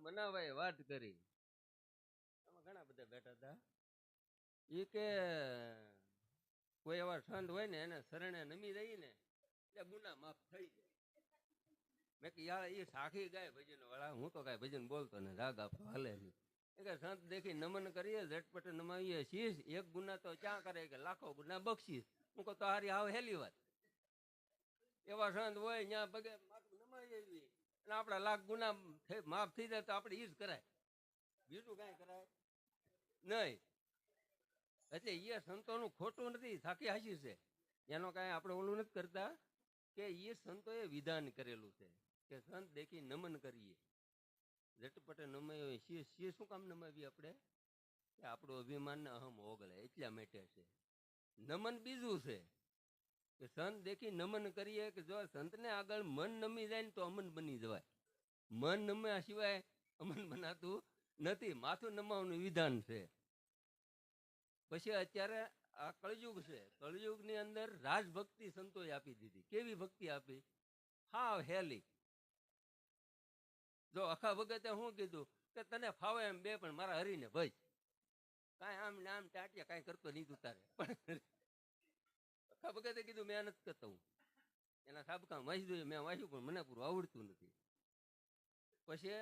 મનાભાઈ વાત કરી, એમાં ઘણા બધા બેઠા હતા. એ કે કોઈ એવા સંત હોય ને એને શરણે નમી રહી ને એટલે ગુના માફ થઈ જાય. મેં કે યાર એ સાખી ગાય ભજન વાળા, હું તો કાંઈ ભજન બોલતો ને રાગ આપતો હાલે નહીં. એ કે સંત દેખી નમન કરીએ, ઝટપટ નમાવીએ શીશ, એક ગુના તો ક્યાં કરે કે લાખો ગુના બક્ષીશ. હું કહું તો હારી આવ હેલી વાત. એવા સંત હોય ત્યાં પગે નમાવી અને આપણા લાખ ગુના માફ થઈ જાય તો આપણે ઈ જ કરાય, બીજું કાંઈ કરાય નહીં. એટલે એ સંતોનું ખોટું નથી, સાખી હાચી છે. એનો કાંઈ આપણે ઓલું નથી કરતા કે એ સંતોએ વિધાન કરેલું છે કે સંત દેખી નમન કરીએ, ઝટપટ નમાય શીશ શું કામ નમાવીએ આપણે? કે આપણું અભિમાન ને અહમ ઓગળે એટલા માટે છે. નમન બીજું છે કે સંત દેખી નમન કરીએ, કે જો સંતને આગળ મન નમી જાય ને તો અમન બની જવાય. મન નમ્યા સિવાય અમન બનાતું નથી. માથું નમાવાનું વિધાન છે. પછી અત્યારે આ કળયુગ છે, કળયુગની અંદર રાજભક્તિ સંતોએ આપી દીધી. કેવી ભક્તિ આપી? હા હેલી. જો અખા ભગતે શું કીધું કે તને ફાવે એમ બે પણ મારા હરીને ભાઈ કાંઈ આમ ને આમ ટાટિયા કાંઈ કરતો નહીં તું તારે. પણ અખા ભગતે કીધું મેં નથી કરતો, હું એના સાબકા વાંચી દઉં, મેં વાંચ્યું પણ મને પૂરું આવડતું નથી. પછી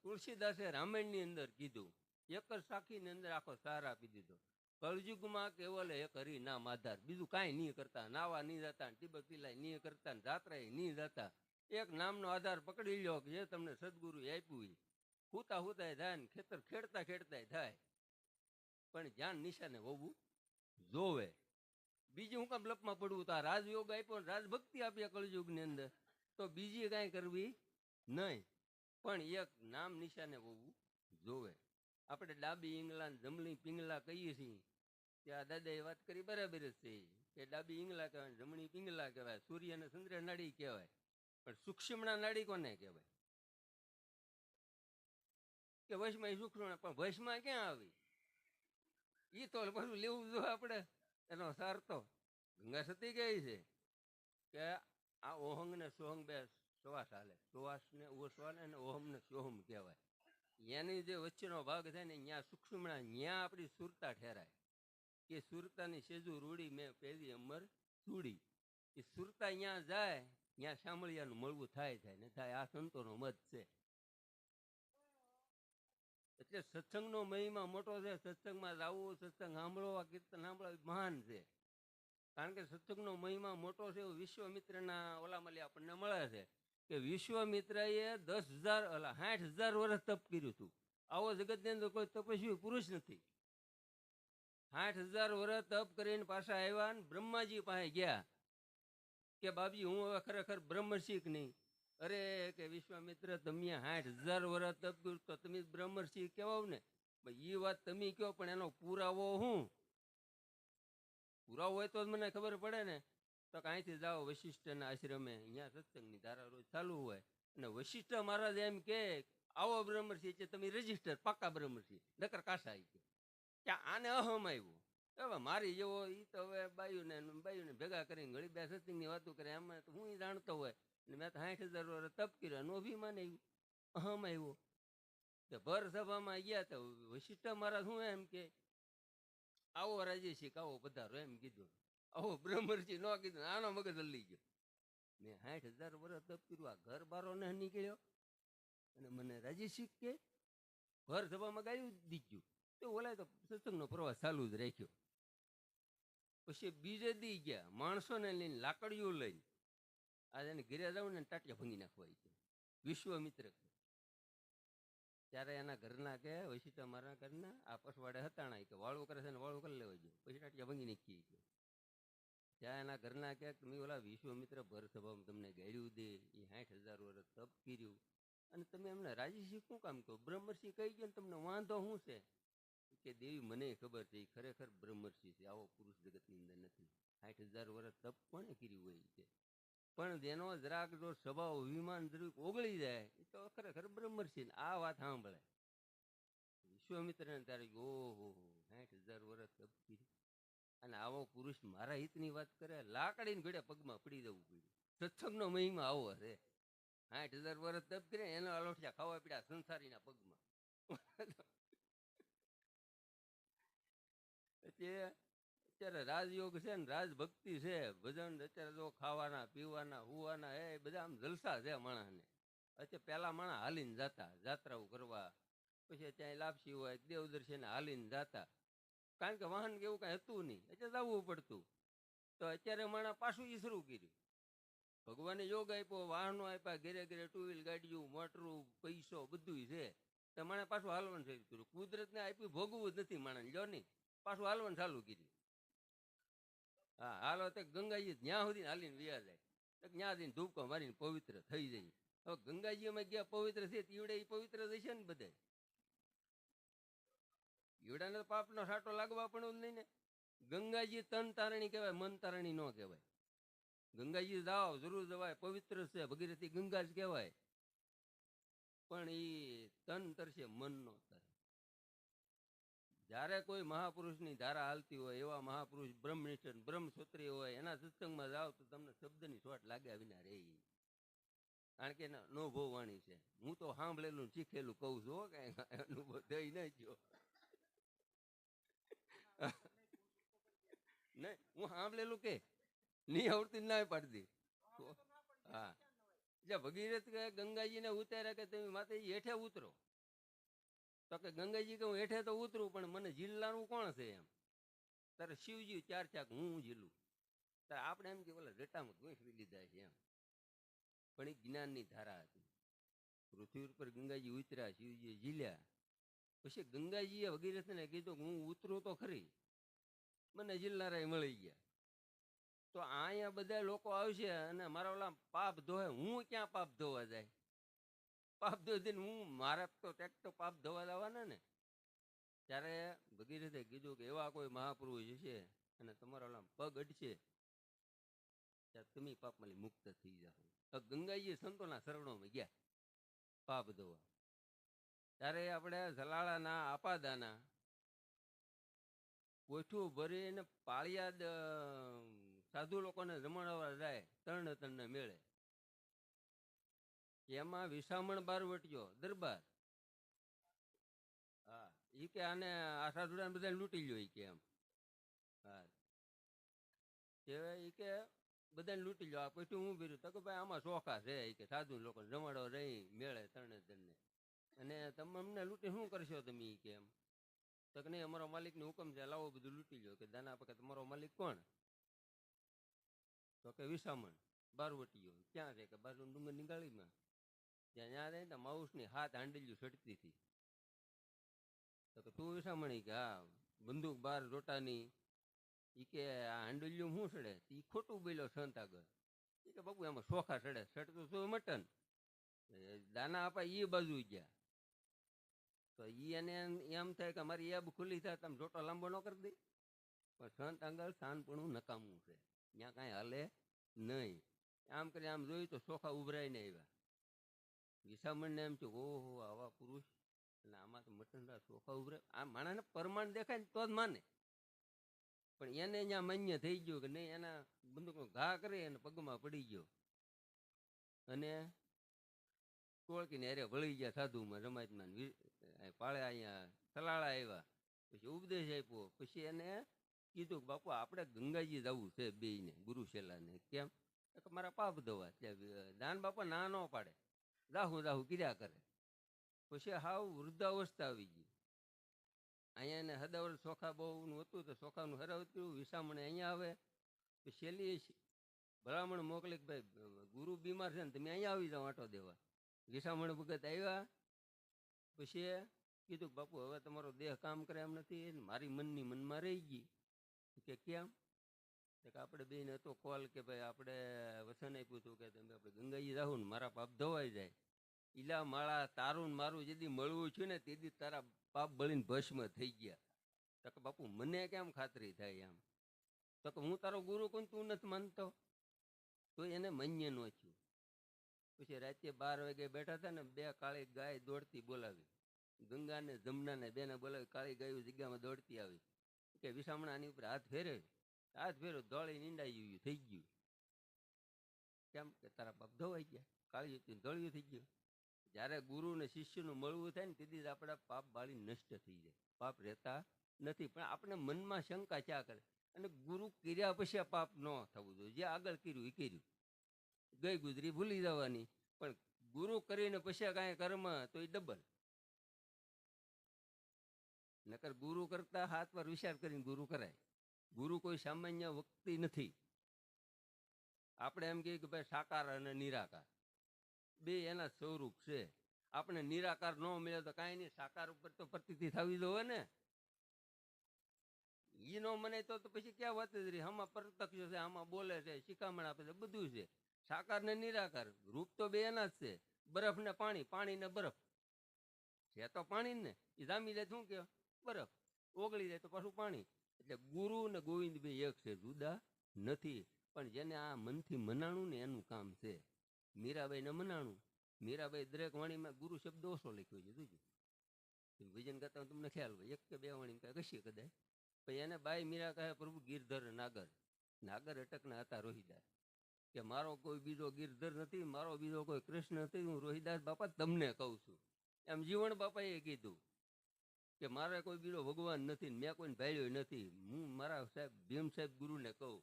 તુલસીદાસે રામાયણની અંદર કીધું, એક જ સાખીની અંદર આખો સાર આપી દીધો. કળયુગમાં કેવલ એક હરી નામ આધાર, બીજું કાંઈ નહીં કરતા, નાવા નહીં જતા, ટીબક તિલાય નહીં કરતા, જાત્રાએ નહીં જતા. એક નામનો આધાર પકડી લ્યો કે જે તમને સદગુરુ આપ્યું. હુતા હુતાય થાય ને ખેતર ખેડતા ખેડતાય થાય, પણ જ્ઞાન નિશાને હોવું જોવે. બીજું હું કામ લપમાં પડવું? તો આ રાજયોગ આપ્યો, રાજભક્તિ આપી કળયુગની અંદર, તો બીજી કાંઈ કરવી નહીં, પણ એક નામ નિશાને હોવું જોવે. આપણે ડાબી ઈંગલા જમણી પિંગલા કહીએ છીએ, ત્યાં દાદાએ વાત કરી બરાબર જ છે કે ડાબી ઈંગલા કહેવાય, જમણી પિંગલા કહેવાય, સૂર્ય અને ચંદ્ર નાડી કહેવાય. પણ સૂક્ષ્મણા નાડી કોને કહેવાય? કે વશમાં સૂક્ષ્મણા, પણ વશમાં ક્યાં આવી? એ તો બધું લેવું જોઈએ આપણે. એનો સાર તો ગંગા સતી કહે છે કે આ ઓહંગ ને સોહંગ બે શ્વાસ હાલે, શ્વાસ ને ઓસવાને અને ઓહમ ને સોહમ કહેવાય. એની જે વચ્ચેનો ભાગ થાય ને ત્યાં સૂક્ષ્મણા, ત્યાં આપણી સુરતા ઠેરાય. કે સુરતાની સેજુ રૂડી મેં પહેરી અમર ચૂડી. એ સુરતા ત્યાં જાય ત્યાં સાંભળિયાનું મળવું થાય ને થાય. આ સંતોનો મત છે. એટલે સત્સંગનો મહિમા મોટો છે. સત્સંગમાં આવવું, સત્સંગ સાંભળવા, કીર્તન સાંભળવા મહાન છે. કારણ કે સત્સંગનો મહિમા મોટો છે. એવું વિશ્વમિત્રના ઓલામાં આપણને મળે છે કે વિશ્વમિત્રએ 60,000 વર્ષ તપ કર્યું હતું. આવો જગતની અંદર કોઈ તપસ્વી પુરુષ નથી. 60,000 વર્ષ તપ કરીને પાછા આવ્યા ને બ્રહ્માજી પાસે ગયા કે બાબજી હું હવે ખરેખર બ્રહ્મર્ષિ કે નહીં? અરે કે વિશ્વામિત્ર તમે 60,000 વર્ષ તપ કર્યું તો તમે બ્રહ્મર્ષિ કહેવાવ ને. એ વાત તમે કહો, પણ એનો પુરાવો હું? પુરાવો હોય તો જ મને ખબર પડે ને. તો અહીંથી જાઓ વશિષ્ઠના આશ્રમે, અહીંયા સત્સંગની ધારા રોજ ચાલુ હોય. અને વશિષ્ઠ મહારાજ એમ કે આવો બ્રહ્મર્ષિ છે તમે રજીસ્ટર પાકા બ્રહ્મર્ષિ, નકર કાશા કે આને અહમ આવ્યું. હવે મારી જેવો એ તો હવે બાયુને ભેગા કરીને ઘડી બે સત્સંગની વાતો કરે, એમાં તો હું જાણતો હોય. મેં તો 60,000 વર્ષ તપ કર્યો, એનું અભિમાન આવ્યું, અહમ આવ્યો. તો ભર સભામાં ગયા તો વશિષ્ઠ મહારાજ શું એમ કે આવો રાજેશિક આવો પધારો એમ કીધું. આવો બ્રહ્મર્ષિ ન કીધું, આનો મગજ હલી ગયો. મેં 60,000 વર્ષ તપ કર્યું, આ ઘર બારો ને નીકળ્યો અને મને રાજેશિક કે ઘર સભામાં ગાયું દીધું. તો ઓલાય તો સત્સંગનો પ્રવાસ ચાલુ જ રાખ્યો. પછી બીજે દી ગયા માણસોને લઈને, લાકડીઓ લઈને. આજે એને ઘેરે જાવ ને ટાટિયા ભંગી નાખવા છે વિશ્વમિત્ર. ત્યારે એના ઘરના કે વૈશિષ્ટા મારા ઘરના આ પસવાડે હતાણા કે વાળું કરે છે ને વાળું કરી લેવા જોઈએ, પછી ટાટિયા ભંગી નાખીએ કે. ત્યાં એના ઘરના કે તમે ઓલા વિશ્વમિત્ર ભર સભામાં તમને ગાડ્યું દે, એ 60,000 વર્ષ તપ કર્યું અને તમે એમને રાજેશી શું કામ કહો? બ્રહ્મર્ષિ કહી ગયો ને તમને વાંધો શું છે? કે દેવી મને ખબર છે એ ખરેખર બ્રહ્મર્ષિ છે, આવો પુરુષ જગતની અંદર નથી. 60,000 વર્ષ તપ કોને કર્યું હોય છે? પણ જેનો જરાક જો સ્વભાવ અભિમાન જરૂર ઓગળી જાય એ તો ખરેખર બ્રહ્મર્ષિ. આ વાત સાંભળે વિશ્વામિત્ર ને ત્યારે ઓહો 60,000 વર્ષ તપ કર્યું અને આવો પુરુષ મારા હિતની વાત કરે, લાકડીને ઘડે પગમાં પડી જવું પડ્યું. સત્સંગનો મહિમા આવો હશે. 60,000 વર્ષ તપ કરે એનો અલોઠિયા ખાવા પીડા સંસારીના પગમાં. પછી અત્યારે રાજયોગ છે ને રાજભક્તિ છે, ભજન અત્યારે જો ખાવાના પીવાના હુવાના એ બધા આમ જલસા છે માણસને. અત્યારે પેલા માણસ હાલીને જતા જાત્રાઓ કરવા, પછી ત્યાં લાપસી હોય દેવદર્શને હાલીને જતા, કારણ કે વાહન કે એવું કઈ હતું નહીં, એટલે જવું પડતું. તો અત્યારે માણસ પાછું ઈ શરૂ કર્યું. ભગવાને યોગ આપ્યો, વાહનો આપ્યા, ઘેરે ઘેરે ટુ વ્હીલ ગાડીઓ, મોટરું, પૈસો બધું છે. તો માણસ પાછું હાલવાનું શરૂ કર્યું. કુદરતને આપ્યું ભોગવવું જ નથી માણસ, જો નહીં પાછું હાલવાનું ચાલુ કર્યું. હા હાલો તે ગંગાજી જ્યાં સુધી હાલીને વ્યા જાય, ત્યાં જઈને ધૂપકો મારીને પવિત્ર થઈ જાય. હવે ગંગાજી અમે ગયા પવિત્ર છે, ઈવડે એ પવિત્ર થશે ને બધે. ઈવડાને તો પાપનો સાટો લાગવા પણ જ નહીં ને. ગંગાજી તન તારણી કહેવાય, મન તારણી ન કહેવાય. ગંગાજી જાઓ જરૂર જવાય, પવિત્ર છે, ભગીરથી ગંગા જ કહેવાય. પણ ઈ તન તરશે, મન નો તરે. જયારે કોઈ મહાપુરુષની ધારા હાલતી હોય, એવા મહાપુરુષ બ્રહ્મનિષ્ઠ બ્રહ્મસૂત્રી હોય, એના સત્સંગમાં જાઓ તો તમને શબ્દની શોટ લાગ્યા વિના રહે. કારણ કે એના અનુભવ વાણી છે. હું તો સાંભળેલું શીખેલું કઉ છું, કઈ અનુભવ થઈ નહીં ગયો. નહીં હું સાંભળેલું કે નહીં આવડતી ના પાડતી. હા એટલે ભગીરથ કે ગંગાજીને ઉતાર્યા કે તમે માતાજી હેઠે ઉતરો. તો કે ગંગાજી કે હું હેઠે તો ઉતરું, પણ મને જિલ્લાનું કોણ છે એમ. તારે શિવજી ચાર ચાક હું જીલું. તારે આપણે એમ કે ઓલા જટામાં ગોઠવી લીધા છે એમ. પણ એ જ્ઞાનની ધારા હતી. પૃથ્વી ઉપર ગંગાજી ઉતર્યા, શિવજી જીલ્યા. પછી ગંગાજીએ ભગીરથને કીધું કે હું ઉતરું તો ખરી, મને જિલ્લારાય મળી ગયા. તો અહીંયા બધા લોકો આવશે અને મારા ઓલા પાપ ધોવે, હું ક્યાં પાપ ધોવા જાય? પાપ ધોઈ હું મારા તો ટેક તો પાપ ધોવા લાવવાના ને. ત્યારે ભગીરથે કીધું કે એવા કોઈ મહાપુરુષ છે અને તમારા ઓલા પગ અડશે ત્યારે તમે પાપમાંથી મુક્ત થઈ જાઓ. તો ગંગાજી સંતોના શરણોમાં ગયા પાપ ધોવા. ત્યારે આપણે જલાળાના આપાદાના કોઠું ભરીને પાળિયાદ સાધુ લોકોને રમાડવા જાય તર્ણ મેળે. એમાં વિસામણ બારવટીયો દરબાર. હા ઈ કે આને આ સાધુડા બધા લૂંટી લ્યો ઈ કે એમ. હા ઈ કે બધાને લૂંટી લો. આ પછી હું ભર્યું તો કે ભાઈ આમાં ચોખા છે ઈ કે સાધુ લોકો રમાડો રહી મેળે તરણે. અને તમે અમને લૂંટી શું કરશો તમે ઈ કે એમ. તો કે નહીં અમારો માલિક નો હુકમ છે, લાવો બધું લૂંટી લો. કે દાના આપે તમારો માલિક કોણ? તો કે વિસામણ બારવટીયો. ક્યાં છે? કે બાજુ ડુંગર નીકાળીમાં. ત્યાં રહે ને માઉસ ની 7 હાંડલીઓ સડતી હતી. તો કે તું વિસામણી? કે હા. બંદૂક 12 રોટાની. ઈ કે આ હાંડલીઓ શું સડે? ઈ ખોટું બોલ્યો સંત આગળ. ઈ કે બાપુ એમાં ચોખા સડે. સડતું શું મટન? દાના આપા એ બાજુ ગયા. તો ઈ એને એમ થાય કે અમારી એબ ખુલ્લી થાય, તમે જોટો લાંબો ન કરી દે. પણ સંત આગળ શાનપણું નકામું છે, ત્યાં કાંઈ હાલે નહીં. આમ કરી આમ જોયું તો ચોખા ઉભરાઈને આવ્યા. વિસામણને એમ છે ઓહો આવા પુરુષ, અને આમાં તો મટનના ચોખા ઉભરે. આ માણસને પ્રમાણ દેખાય ને તો જ માને. પણ એને ત્યાં માન્ય થઈ ગયું કે નહીં, એના બંદૂકનો ઘા કરી અને પગમાં પડી ગયો અને ટોળકીને અરે વળી ગયા સાધુમાં રમાજમાં. પાળે અહીંયા સલાળા આવ્યા. પછી ઉપદેશ આપ્યો. પછી એને કીધું કે બાપુ આપણે ગંગાજી જવું છે બેયને, ગુરુશેલાને. કેમ? મારા પાપ ધોવા. દાન બાપા ના ન પાડે, દાહું કર્યા કરે. પછી હાવ વૃદ્ધાવસ્થા આવી ગઈ. અહીંયા એને હદાવર ચોખા બહુ હતું તો ચોખાનું હરાવતું. વિસામણે અહીંયા આવે. છેલ્લી ભલામણ મોકલી કે ભાઈ ગુરુ બીમાર છે ને તમે અહીંયા આવી જાઓ આંટો દેવા. વિસામણ ભગત આવ્યા. પછી કીધું કે બાપુ હવે તમારો દેહ કામ કરે એમ નથી, મારી મનની મનમાં રહી ગઈ. કે કેમ? કે આપણે બેન હતો કોલ કે ભાઈ આપણે વસન આપ્યું હતું કે તમે આપણે ગંગાજી જાવું ને મારા પાપ ધોવાઈ જાય. ઈલા માળા તારું ને મારું જેદી મળવું છું ને તેદી તારા પાપ બળીને ભસ્મ થઈ ગયા. તો કે બાપુ મને કેમ ખાતરી થાય એમ? તો કે હું તારો ગુરુ કોણ તું નથી માનતો? તો એને માન્ય ન થયું. પછી રાતે 12 વાગે બેઠા હતા ને, 2 કાળી ગાય દોડતી બોલાવી. ગંગાને જમનાને બેને બોલાવી. કાળી ગાયું જગ્યામાં દોડતી આવી. કે વિસામણા આની ઉપર હાથ ફેરે. હાથ ફેરો દોડી નીંદાઈ ગયું થઈ ગયું. કેમ? કે તારા બાપ ધોવાઈ ગયા. કાળિયું થયું ધળિયું થઈ ગયું. જ્યારે ગુરુ ને શિષ્યનું મળવું થાય ને તેથી જ આપણા પાપ બાળી નષ્ટ થઈ જાય, પાપ રહેતા નથી. પણ આપણે મનમાં શંકા ચા કરે, અને ગુરુ કર્યા પછી આ પાપ ન થવું જોઈએ. જે આગળ કર્યું એ કર્યું, ગઈ ગુજરી ભૂલી જવાની. પણ ગુરુ કરીને પછી કાંઈ કર્મ તો એ ડબલ. નકર ગુરુ કરતા હાથ પર વિચાર કરીને ગુરુ કરાય. ગુરુ કોઈ સામાન્ય વ્યક્તિ નથી. આપણે એમ કહીએ કે ભાઈ સાકાર અને નિરાકાર બે એના સ્વરૂપ છે. આપણે નિરાકાર ન મળે તો કાંઈ નહીં, સાકાર ઉપર તો પ્રતીતિ થવી જોઈએ ને. ઈ ન મને તો પછી ક્યાં વાત જ રહી. આમાં પ્રત્યક્ષ છે, આમાં બોલે છે, શિખામણ આપે છે, બધું છે. સાકાર ને નિરાકાર રૂપ તો બે એના જ છે. બરફ ને પાણી, પાણી ને બરફ છે તો પાણી ને, એ જામી જાય શું કે બરફ, ઓગળી જાય તો પાછું પાણી. એટલે ગુરુ ને ગોવિંદ બે એક છે, જુદા નથી. પણ જેને આ મનથી મનાણું ને એનું કામ છે. મીરાબાઈ ને મનાણું. મીરાબાઈ દરેક વાણીમાં ગુરુ શબ્દ ઓછો લખ્યો છે, જોજો. ભજન કરતા તમને ખ્યાલ હોય, એક કે બે વાણી કશી કદાચ. પછી એને બાઈ મીરા કહે પ્રભુ ગિરધર નાગર, નાગર અટકના હતા રોહિદાસ, કે મારો કોઈ બીજો ગિરધર નથી, મારો બીજો કોઈ કૃષ્ણ નથી, હું રોહિદાસ બાપા તમને કહું છું. એમ જીવણ બાપાએ કીધું કે મારે કોઈ બીજો ભગવાન નથી, મેં કોઈને ભાળ્યો નથી. હું મારા સાહેબ ભીમ સાહેબ ગુરુને કહું,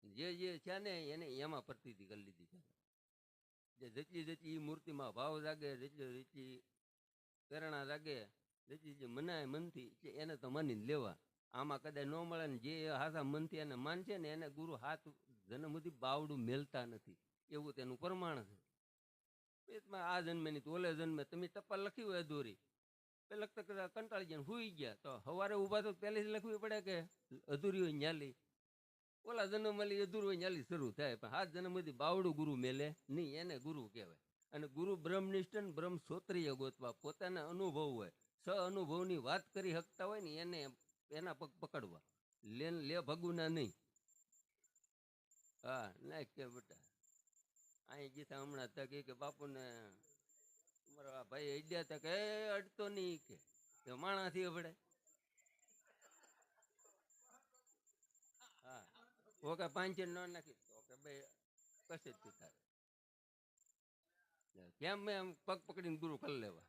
જે છે ને એને એમાં પ્રતીતિ કરી લીધી છે. જે જેટલી જેટલી મૂર્તિમાં ભાવ જાગે, જેટલી જેટલી પ્રેરણા જાગે, જેટલી જે મનાય મનથી એને તો માની લેવા. આમાં કદાચ ન મળે ને જે હાથા મનથી એને માનશે ને એને ગુરુ હાથ જન્મ સુધી બાવડું મેલતા નથી, એવું તેનું પ્રમાણ છે. આ જન્મે ની ઓલે જન્મે તમે ટપાલ લખી હોય અધૂરી, લખતા કંટાળી ગયા હુઈ ગયા, તો સવારે ઉભા તો પહેલેથી લખવી પડે કે અધૂરી હોય ન્યાલી. ઓલા જન્મમાં અધૂરું હોય ન્યાલી શરૂ થાય. પણ હાથ જન્મથી બાવડું ગુરુ મેલે નહીં, એને ગુરુ કહેવાય. અને ગુરુ બ્રહ્મનિષ્ઠ બ્રહ્મ ક્ષોત્રિય ગોતવા, પોતાના અનુભવ હોય, સ અનુભવની વાત કરી શકતા હોય ને એને એના પગ પકડવા, લે ભગુના નહીં. હા ના કે બેટા અહીં ગીતા હમણાં તક કે બાપુને તમારા ભાઈ અડ્યા હતા કે અડતો નહીં કે માણાથી અભડે. હા ઓકે 5 ન નાખી ઓકે ભાઈ કશે જ તારે કેમ મેં પગ પકડીને ગુરુ કરી લેવા.